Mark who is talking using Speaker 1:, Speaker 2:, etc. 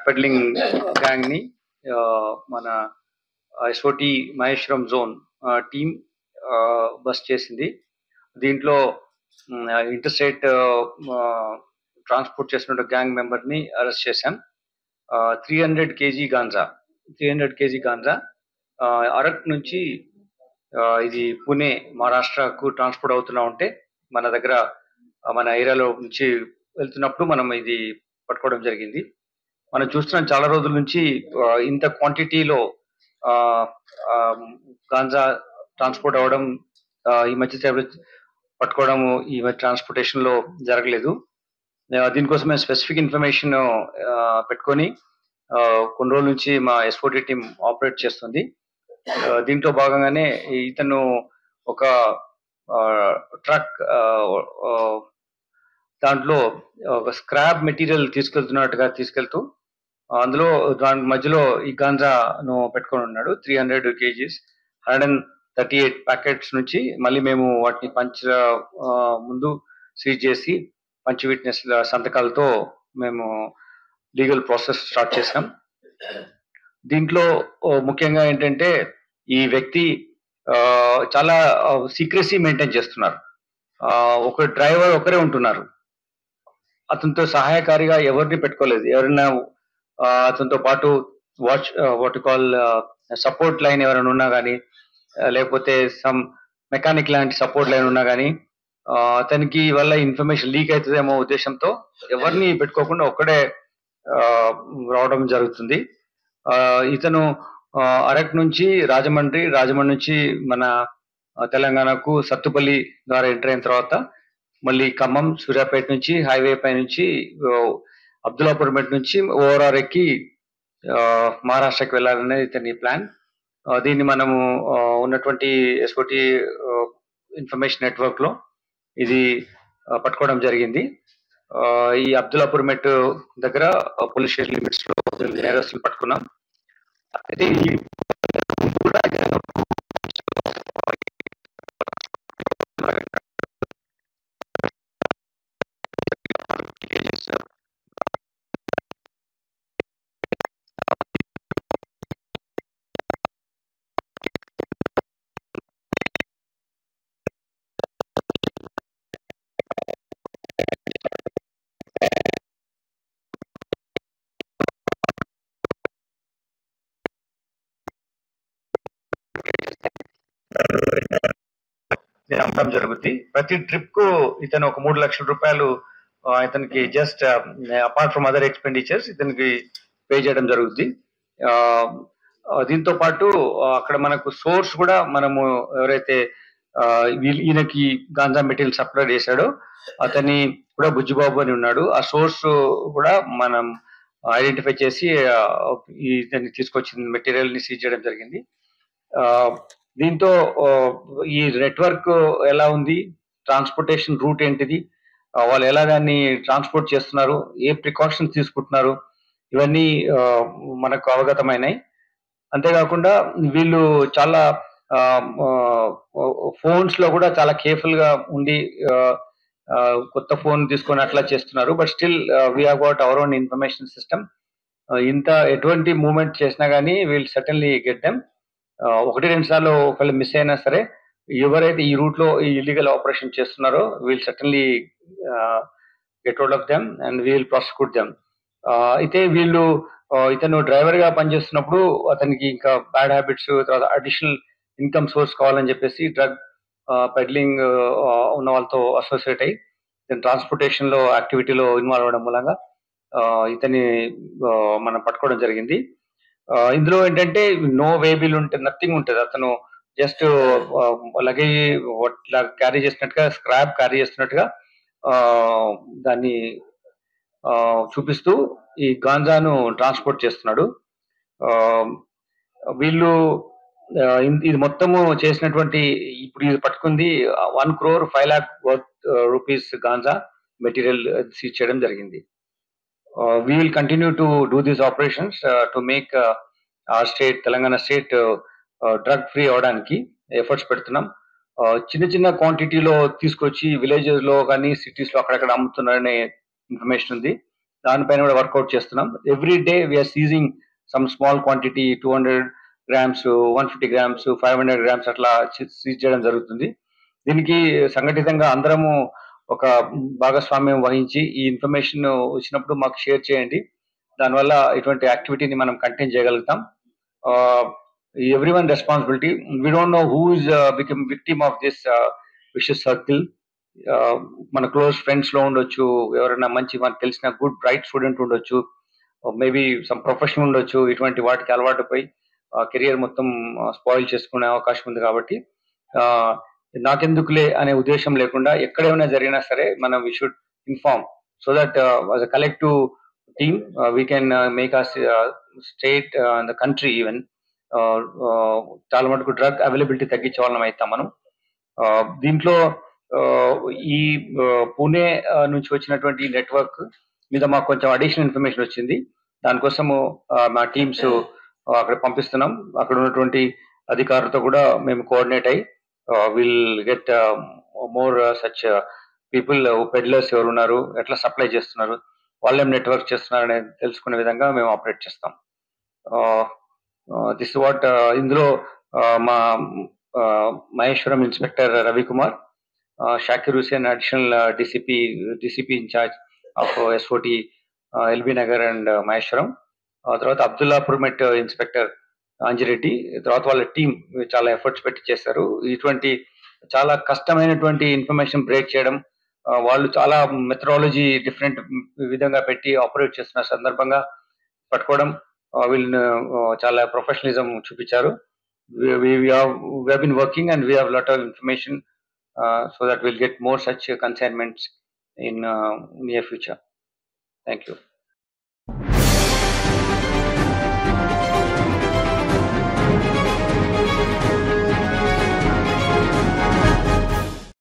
Speaker 1: Drug peddling gang ని మన SOT Maheshwaram zone team bust చేసింది. దీంట్లో ఇంటర్ స్టేట్ ట్రాన్స్పోర్ట్ చేసిన గ్యాంగ్ మెంబర్ ని అరెస్ట్ చేశాం. 300 కేజీ గాంజా అరక్ నుంచి ఇది పుణే మహారాష్ట్రకు ట్రాన్స్పోర్ట్ అవుతున్నా ఉంటే మన ఏరియాలో నుంచి వెళ్తున్నప్పుడు మనం ఇది పట్టుకోవడం జరిగింది. మనం చూస్తున్నాం చాలా రోజుల నుంచి ఇంత క్వాంటిటీలో గాంజా ట్రాన్స్పోర్ట్ అవ్వడం ఈ మధ్య పట్టుకోవడం ఈ మధ్య ట్రాన్స్పోర్టేషన్ లో జరగలేదు. దీనికోసం మేము స్పెసిఫిక్ ఇన్ఫర్మేషన్ పెట్టుకొని కొన్ని రోజుల నుంచి మా ఎస్ఓటి టీమ్ ఆపరేట్ చేస్తుంది. దీంట్లో భాగంగానే ఇతను ఒక ట్రక్ దాంట్లో ఒక స్క్రాప్ మెటీరియల్ తీసుకెళ్తూ అందులో దాని మధ్యలో ఈ గాంజాను పెట్టుకొని ఉన్నాడు. 300 కేజీస్ 138 ప్యాకెట్స్ నుంచి మళ్ళీ మేము వాటిని ముందు సీజ్ చేసి పంచ్ విట్నెస్ సంతకాలతో మేము లీగల్ ప్రాసెస్ స్టార్ట్ చేసాం. దీంట్లో ముఖ్యంగా ఏంటంటే ఈ వ్యక్తి చాలా సీక్రెసీ మెయింటైన్ చేస్తున్నారు. ఒక డ్రైవర్ ఒకరే ఉంటున్నారు. అతనితో సహాయకారిగా ఎవరిని పెట్టుకోలేదు. ఎవరైనా అతనితో పాటు వాట్ కాల్ సపోర్ట్ లైన్ ఎవరైనా ఉన్నా కానీ, లేకపోతే సమ్ మెకానిక్ లాంటి సపోర్ట్ లైన్ ఉన్నా కానీ అతనికి వల్ల ఇన్ఫర్మేషన్ లీక్ అవుతుందేమో ఉద్దేశంతో ఎవరిని పెట్టుకోకుండా ఒక్కడే రావడం జరుగుతుంది. ఇతను అరక్ నుంచి రాజమండ్రి నుంచి మన తెలంగాణకు సత్తుపల్లి ద్వారా ఎంటర్ అయిన తర్వాత మళ్ళీ ఖమ్మం సూర్యాపేట నుంచి హైవే పై నుంచి అబ్దుల్లాపూర్మెట్ నుంచి ఓఆర్ఆర్ ఎక్కి మహారాష్ట్రకి వెళ్ళాలనేది ఇతని ప్లాన్. దీన్ని మనము ఉన్నటువంటి ఎస్ఓటి ఇన్ఫర్మేషన్ నెట్వర్క్ లో ఇది పట్టుకోవడం జరిగింది. ఈ అబ్దుల్లాపూర్మెట్ దగ్గర పోలీస్ స్టేషన్ లిమిట్స్ లో నేరస్తులు పట్టుకున్నాం. అయితే అమ్మడం జరుగుతుంది. ప్రతి ట్రిప్ కు ఇతను ఒక 3 లక్షల రూపాయలు ఇతనికి just apart from other expenditures ఇతనికి పే చేయడం జరుగుతుంది. దీంతో పాటు అక్కడ మనకు సోర్స్ కూడా మనము ఎవరైతే ఈయనకి గాంజా మెటీరియల్ సప్లై చేశాడో అతని కూడా బుజ్జిబాబు అని ఉన్నాడు. ఆ సోర్స్ కూడా మనం ఐడెంటిఫై చేసి ఇతన్ని తీసుకొచ్చిన మెటీరియల్ ని సీజ్ చేయడం జరిగింది. దీంతో ఈ నెట్వర్క్ ఎలా ఉంది, ట్రాన్స్పోర్టేషన్ రూట్ ఏంటిది, వాళ్ళు ఎలా దాన్ని ట్రాన్స్పోర్ట్ చేస్తున్నారు, ఏ ప్రికాషన్స్ తీసుకుంటున్నారు, ఇవన్నీ మనకు అవగతమైనాయి. అంతేకాకుండా వీళ్ళు చాలా ఫోన్స్ లో కూడా చాలా కేర్ఫుల్ గా ఉండి కొత్త ఫోన్ తీసుకొని అట్లా చేస్తున్నారు. But still we have got our own information system. ఎటువంటి మూవ్మెంట్ చేసినా కానీ వీల్ సర్టన్లీ గెట్ దెమ్. 1-2 సార్లు ఒకళ్ళు మిస్ అయినా సరే ఎవరైతే ఈ రూట్ లో ఈ ఇల్లీగల్ ఆపరేషన్ చేస్తున్నారో we'll certainly get out of them and we'll prosecute them. అయితే వీళ్ళు ఇతను డ్రైవర్ గా పనిచేస్తున్నప్పుడు అతనికి ఇంకా బ్యాడ్ హ్యాబిట్స్, తర్వాత అడిషనల్ ఇన్కమ్ సోర్స్ కావాలని చెప్పేసి డ్రగ్ పెడ్లింగ్ ఉన్న వాళ్ళతో అసోసియేట్ అయ్యి ఇతను ట్రాన్స్పోర్టేషన్ లో యాక్టివిటీలో ఇన్వాల్వ్ అవడం మూలంగా ఇతన్ని మనం పట్టుకోవడం జరిగింది. ఇందులో ఏంటంటే నో వే బిల్ ఉంటుంది, నథింగ్ ఉంటుంది. అతను జస్ట్ లగేజ్ క్యారీ చేసినట్టుగా, స్క్రాప్ క్యారీ చేస్తున్నట్టుగా దాన్ని చూపిస్తూ ఈ గాంజాను ట్రాన్స్పోర్ట్ చేస్తున్నాడు. వీళ్ళు ఇది మొత్తము చేసినటువంటి ఇప్పుడు ఇది పట్టుకుంది 1,05,00,000 రూపీస్ గాంజా మెటీరియల్ సీజ్ చేయడం జరిగింది. We will continue to do these operations to make our state, Telangana state, drug free అవడానికి ఎఫర్ట్స్ పెడుతున్నాం. చిన్న చిన్న క్వాంటిటీలో తీసుకొచ్చి విలేజెస్ లో కానీ సిటీస్ లో అక్కడక్కడ అమ్ముతున్నారనే ఇన్ఫర్మేషన్ ఉంది. దానిపైన కూడా వర్కౌట్ చేస్తున్నాం. Every day we are seizing some small quantity 200 grams, 150 grams, 500 grams అట్లా సీజ్ చేయడం జరుగుతుంది. దీనికి సంఘటితంగా అందరము ఒక భాగస్వామ్యం వహించి ఈ ఇన్ఫర్మేషన్ వచ్చినప్పుడు మాకు షేర్ చేయండి. దానివల్ల ఇటువంటి యాక్టివిటీని మనం కంటైన్ చేయగలుగుతాం. Everyone responsibility. We don't know who is become victim of this vicious circle. మన క్లోజ్ ఫ్రెండ్స్ లో ఉండొచ్చు, ఎవరైనా మంచి మనకు తెలిసిన గుడ్ బ్రైట్ స్టూడెంట్ ఉండొచ్చు, మేబీ సమ్ ప్రొఫెషనల్ ఉండొచ్చు. ఇటువంటి వాటికి అలవాటు పోయి కెరియర్ మొత్తం స్పాయిల్ చేసుకునే అవకాశం ఉంది. కాబట్టి నాకెందుకులే అనే ఉద్దేశం లేకుండా ఎక్కడేమైనా జరిగినా సరే మనం we should inform, so that as a collective team we can make us state and the country even చాలా మటుకు డ్రగ్ అవైలబిలిటీ తగ్గించే వాళ్ళం అవుతాం మనం. దీంట్లో ఈ పూణే నుంచి వచ్చినటువంటి నెట్వర్క్ మీద మాకు కొంచెం అడిషనల్ ఇన్ఫర్మేషన్ వచ్చింది. దానికోసము మా టీమ్స్ అక్కడ పంపిస్తున్నాం. అక్కడ ఉన్నటువంటి అధికారులతో కూడా మేము కోఆర్డినేట్ అయ్యి will get more such people. Peddlers ఎవరు ఉన్నారు, ఎట్లా సప్లై చేస్తున్నారు, వాళ్ళేం నెట్వర్క్ చేస్తున్నారు అనేది తెలుసుకునే విధంగా మేము ఆపరేట్ చేస్తాం. దిస్ వాట్ ఇందులో మా Maheshwaram inspector Ravikumar, Shakir Hussain additional DCP incharge of SOT LB Nagar and Maheshwaram, తర్వాత అబ్దుల్లాపూర్ మెట్ ఇన్స్పెక్టర్ అంజిరెడ్డి, తర్వాత వాళ్ళ టీం చాలా ఎఫర్ట్స్ పెట్టి చేశారు. ఇటువంటి చాలా కష్టమైనటువంటి ఇన్ఫర్మేషన్ బ్రేక్ చేయడం, వాళ్ళు చాలా మెథడాలజీ డిఫరెంట్ విధంగా పెట్టి ఆపరేట్ చేస్తున్న సందర్భంగా పట్టుకోవడం, వీళ్ళని చాలా ప్రొఫెషనలిజం చూపించారు. we have been working and we have a lot of information so that we'll get more such consignments in near future. Thank you.